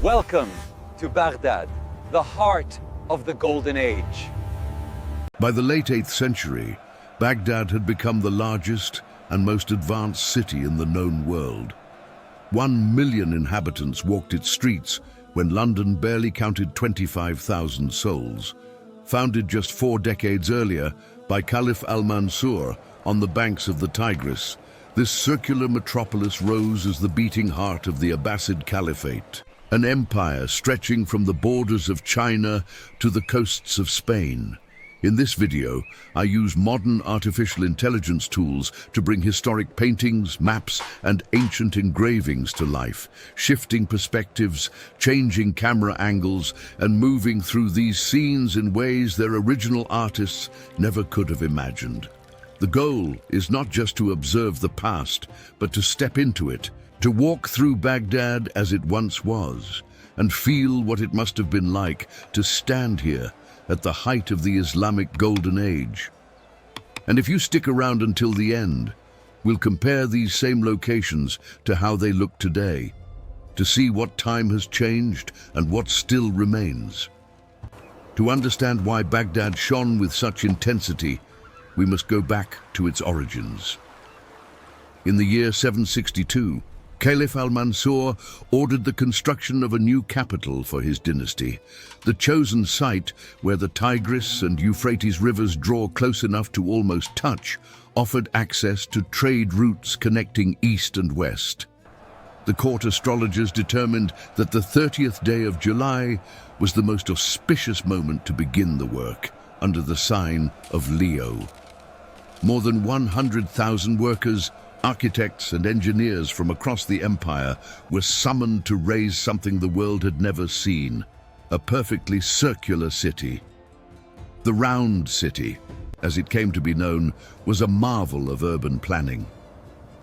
Welcome to Baghdad, the heart of the Golden Age. By the late 8th century, Baghdad had become the largest and most advanced city in the known world. 1 million inhabitants walked its streets when London barely counted 25,000 souls. Founded just 4 decades earlier by Caliph al-Mansur on the banks of the Tigris, this circular metropolis rose as the beating heart of the Abbasid Caliphate, an empire stretching from the borders of China to the coasts of Spain. In this video, I use modern artificial intelligence tools to bring historic paintings, maps, and ancient engravings to life, shifting perspectives, changing camera angles, and moving through these scenes in ways their original artists never could have imagined. The goal is not just to observe the past, but to step into it, to walk through Baghdad as it once was, and feel what it must have been like to stand here at the height of the Islamic Golden Age. And if you stick around until the end, we'll compare these same locations to how they look today, to see what time has changed and what still remains. To understand why Baghdad shone with such intensity, we must go back to its origins. In the year 762, Caliph al-Mansur ordered the construction of a new capital for his dynasty. The chosen site, where the Tigris and Euphrates rivers draw close enough to almost touch, offered access to trade routes connecting east and west. The court astrologers determined that the 30th day of July was the most auspicious moment to begin the work, under the sign of Leo. More than 100,000 workers, architects and engineers from across the empire were summoned to raise something the world had never seen, a perfectly circular city. The Round City, as it came to be known, was a marvel of urban planning.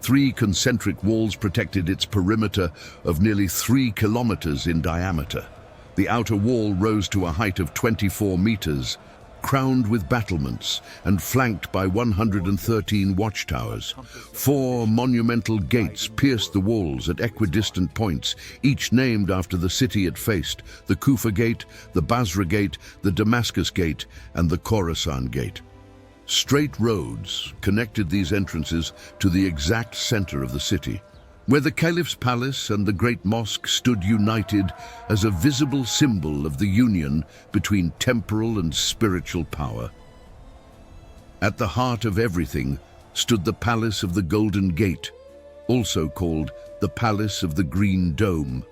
3 concentric walls protected its perimeter of nearly 3 kilometers in diameter. The outer wall rose to a height of 24 meters, crowned with battlements and flanked by 113 watchtowers. 4 monumental gates pierced the walls at equidistant points, each named after the city it faced: the Kufa Gate, the Basra Gate, the Damascus Gate, and the Khorasan Gate. Straight roads connected these entrances to the exact center of the city, where the Caliph's palace and the Great Mosque stood united as a visible symbol of the union between temporal and spiritual power. At the heart of everything stood the Palace of the Golden Gate, also called the Palace of the Green Dome.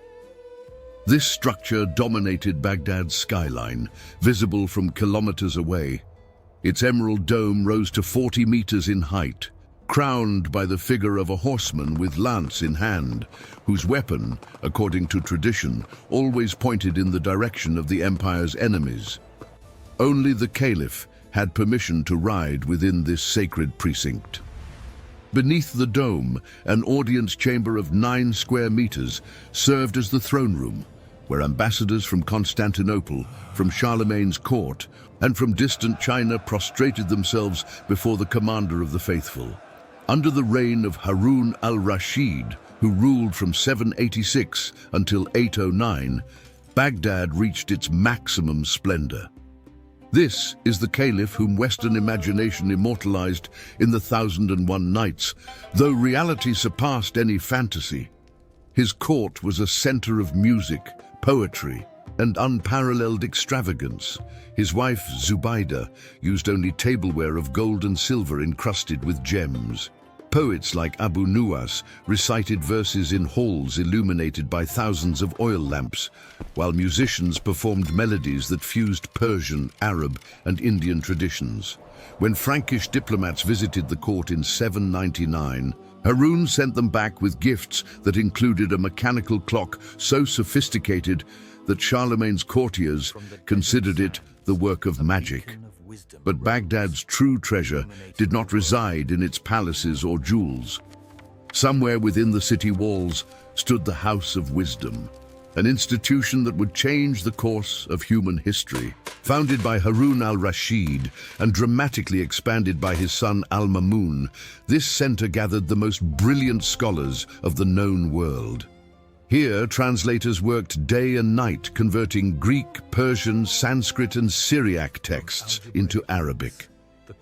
This structure dominated Baghdad's skyline, visible from kilometers away. Its emerald dome rose to 40 meters in height, crowned by the figure of a horseman with lance in hand, whose weapon, according to tradition, always pointed in the direction of the empire's enemies. Only the Caliph had permission to ride within this sacred precinct. Beneath the dome, an audience chamber of 9 square meters served as the throne room, where ambassadors from Constantinople, from Charlemagne's court, and from distant China prostrated themselves before the commander of the faithful. Under the reign of Harun al-Rashid, who ruled from 786 until 809, Baghdad reached its maximum splendor. This is the Caliph whom Western imagination immortalized in the 1001 Nights, though reality surpassed any fantasy. His court was a center of music, poetry, and unparalleled extravagance. His wife, Zubaydah, used only tableware of gold and silver encrusted with gems. Poets like Abu Nuwas recited verses in halls illuminated by thousands of oil lamps, while musicians performed melodies that fused Persian, Arab, and Indian traditions. When Frankish diplomats visited the court in 799, Harun sent them back with gifts that included a mechanical clock so sophisticated that Charlemagne's courtiers considered it the work of magic. But Baghdad's true treasure did not reside in its palaces or jewels. Somewhere within the city walls stood the House of Wisdom, an institution that would change the course of human history. Founded by Harun al-Rashid and dramatically expanded by his son al-Mamun, this center gathered the most brilliant scholars of the known world. Here, translators worked day and night, converting Greek, Persian, Sanskrit, and Syriac texts into Arabic.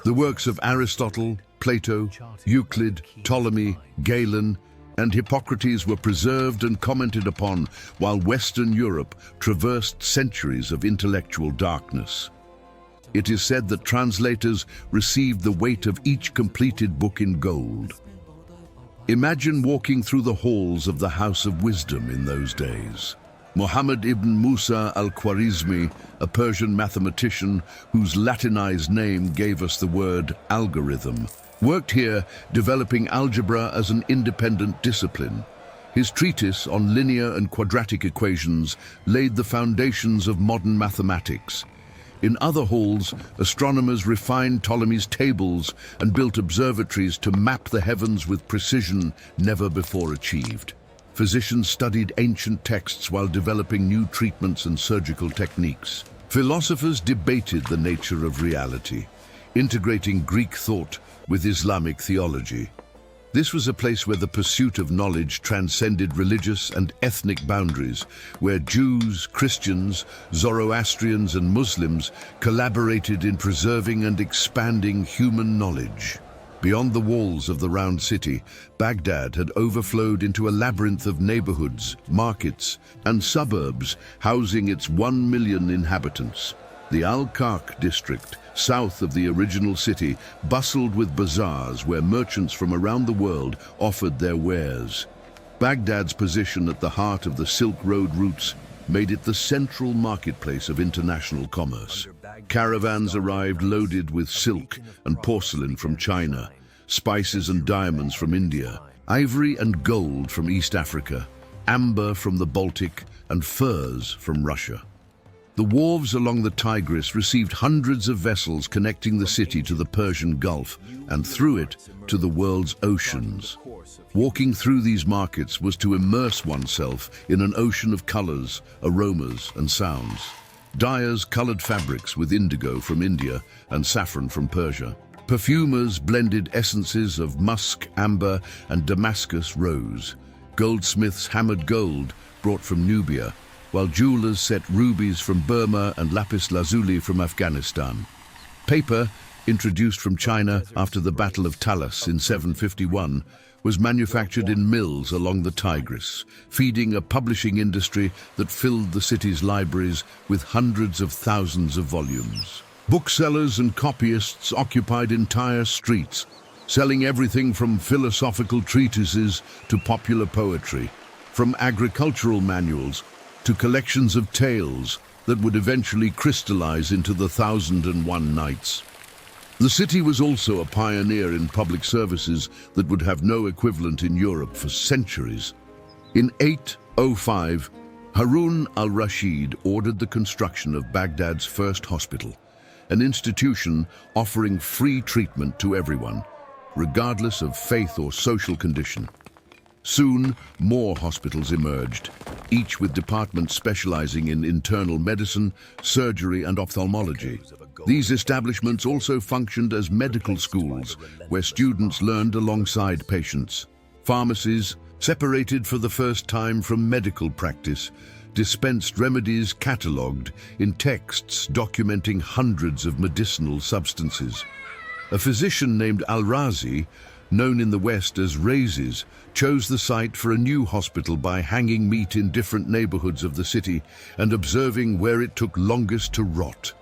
The works of Aristotle, Plato, Euclid, Ptolemy, Galen, and Hippocrates were preserved and commented upon, while Western Europe traversed centuries of intellectual darkness. It is said that translators received the weight of each completed book in gold. Imagine walking through the halls of the House of Wisdom in those days. Muhammad ibn Musa al-Khwarizmi, a Persian mathematician whose Latinized name gave us the word algorithm, worked here developing algebra as an independent discipline. His treatise on linear and quadratic equations laid the foundations of modern mathematics. In other halls, astronomers refined Ptolemy's tables and built observatories to map the heavens with precision never before achieved. Physicians studied ancient texts while developing new treatments and surgical techniques. Philosophers debated the nature of reality, integrating Greek thought with Islamic theology. This was a place where the pursuit of knowledge transcended religious and ethnic boundaries, where Jews, Christians, Zoroastrians, and Muslims collaborated in preserving and expanding human knowledge. Beyond the walls of the Round City, Baghdad had overflowed into a labyrinth of neighborhoods, markets, and suburbs housing its 1 million inhabitants. The Al-Kark district, south of the original city, bustled with bazaars where merchants from around the world offered their wares. Baghdad's position at the heart of the Silk Road routes made it the central marketplace of international commerce. Caravans arrived loaded with silk and porcelain from China, spices and diamonds from India, ivory and gold from East Africa, amber from the Baltic, and furs from Russia. The wharves along the Tigris received hundreds of vessels connecting the city to the Persian Gulf and through it to the world's oceans. Walking through these markets was to immerse oneself in an ocean of colors, aromas, and sounds. Dyers colored fabrics with indigo from India and saffron from Persia. Perfumers blended essences of musk, amber, and Damascus rose. Goldsmiths hammered gold brought from Nubia, while jewelers set rubies from Burma and lapis lazuli from Afghanistan. Paper, introduced from China after the Battle of Talas in 751, was manufactured in mills along the Tigris, feeding a publishing industry that filled the city's libraries with hundreds of thousands of volumes. Booksellers and copyists occupied entire streets, selling everything from philosophical treatises to popular poetry, from agricultural manuals to collections of tales that would eventually crystallize into the 1001 Nights. The city was also a pioneer in public services that would have no equivalent in Europe for centuries. In 805, Harun al-Rashid ordered the construction of Baghdad's first hospital, an institution offering free treatment to everyone, regardless of faith or social condition. Soon, more hospitals emerged, each with departments specializing in internal medicine, surgery, and ophthalmology. These establishments also functioned as medical schools, where students learned alongside patients. Pharmacies, separated for the first time from medical practice, dispensed remedies catalogued in texts documenting hundreds of medicinal substances. A physician named Al-Razi, known in the West as Rhazes, chose the site for a new hospital by hanging meat in different neighborhoods of the city and observing where it took longest to rot.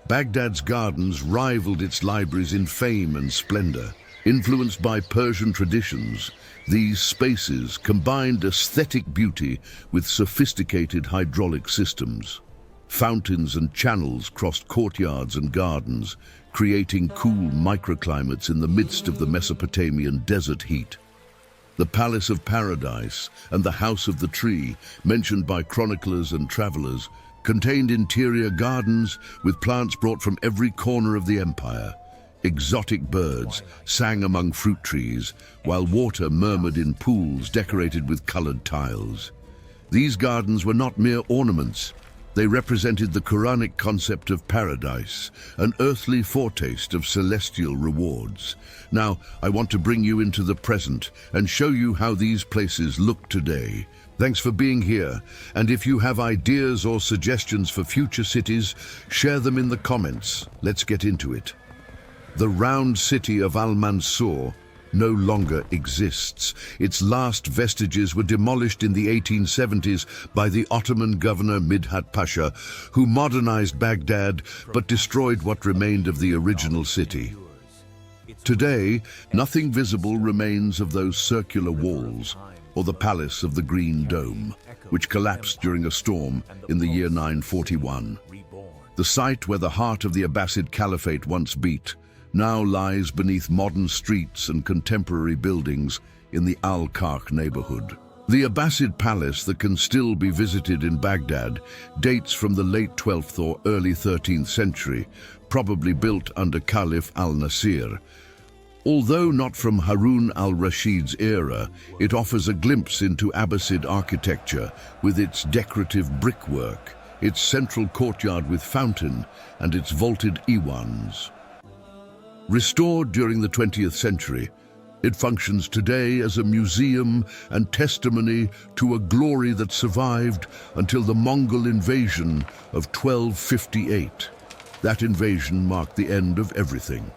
Baghdad's gardens rivaled its libraries in fame and splendor. Influenced by Persian traditions, these spaces combined aesthetic beauty with sophisticated hydraulic systems. Fountains and channels crossed courtyards and gardens, creating cool microclimates in the midst of the Mesopotamian desert heat. The Palace of Paradise and the House of the Tree, mentioned by chroniclers and travelers, contained interior gardens with plants brought from every corner of the empire. Exotic birds sang among fruit trees, while water murmured in pools decorated with colored tiles. These gardens were not mere ornaments. They represented the Quranic concept of paradise, an earthly foretaste of celestial rewards. Now, I want to bring you into the present and show you how these places look today. Thanks for being here, and if you have ideas or suggestions for future cities, share them in the comments. Let's get into it. The round city of Al-Mansur no longer exists. Its last vestiges were demolished in the 1870s by the Ottoman governor Midhat Pasha, who modernized Baghdad but destroyed what remained of the original city. Today, nothing visible remains of those circular walls or the palace of the Green Dome, which collapsed during a storm in the year 941. The site where the heart of the Abbasid Caliphate once beat now lies beneath modern streets and contemporary buildings in the Al-Karkh neighborhood. The Abbasid palace that can still be visited in Baghdad dates from the late 12th or early 13th century, probably built under Caliph al-Nasir. Although not from Harun al-Rashid's era, it offers a glimpse into Abbasid architecture with its decorative brickwork, its central courtyard with fountain, and its vaulted iwans. Restored during the 20th century, it functions today as a museum and testimony to a glory that survived until the Mongol invasion of 1258. That invasion marked the end of everything.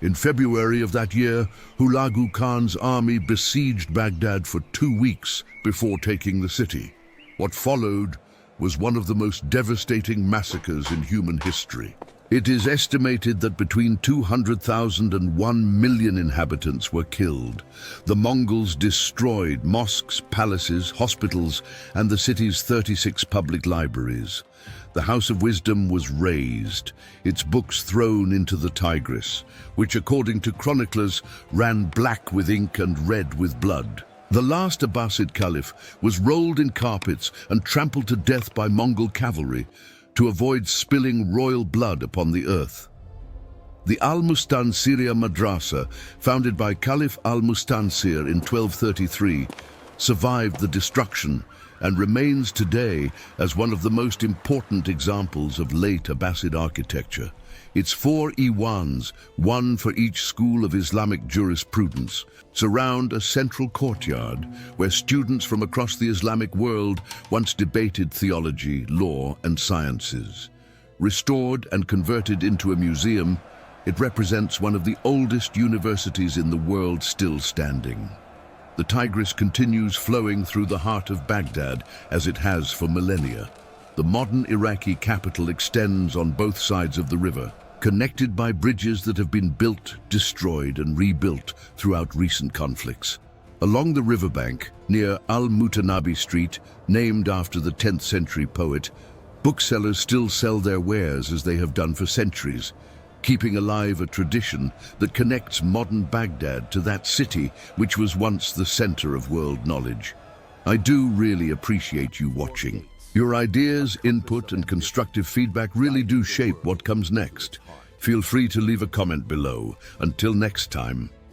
In February of that year, Hulagu Khan's army besieged Baghdad for 2 weeks before taking the city. What followed was one of the most devastating massacres in human history. It is estimated that between 200,000 and 1 million inhabitants were killed. The Mongols destroyed mosques, palaces, hospitals, and the city's 36 public libraries. The House of Wisdom was razed, its books thrown into the Tigris, which, according to chroniclers, ran black with ink and red with blood. The last Abbasid Caliph was rolled in carpets and trampled to death by Mongol cavalry to avoid spilling royal blood upon the earth. The Al-Mustansiriya Madrasa, founded by Caliph al-Mustansir in 1233, survived the destruction and remains today as one of the most important examples of late Abbasid architecture. Its 4 iwans, one for each school of Islamic jurisprudence, surround a central courtyard where students from across the Islamic world once debated theology, law, and sciences. Restored and converted into a museum, it represents one of the oldest universities in the world still standing. The Tigris continues flowing through the heart of Baghdad as it has for millennia. The modern Iraqi capital extends on both sides of the river, connected by bridges that have been built, destroyed, and rebuilt throughout recent conflicts. Along the riverbank, near Al-Mutanabi Street, named after the 10th century poet, booksellers still sell their wares as they have done for centuries, keeping alive a tradition that connects modern Baghdad to that city which was once the center of world knowledge. I do really appreciate you watching. Your ideas, input, and constructive feedback really do shape what comes next. Feel free to leave a comment below. Until next time.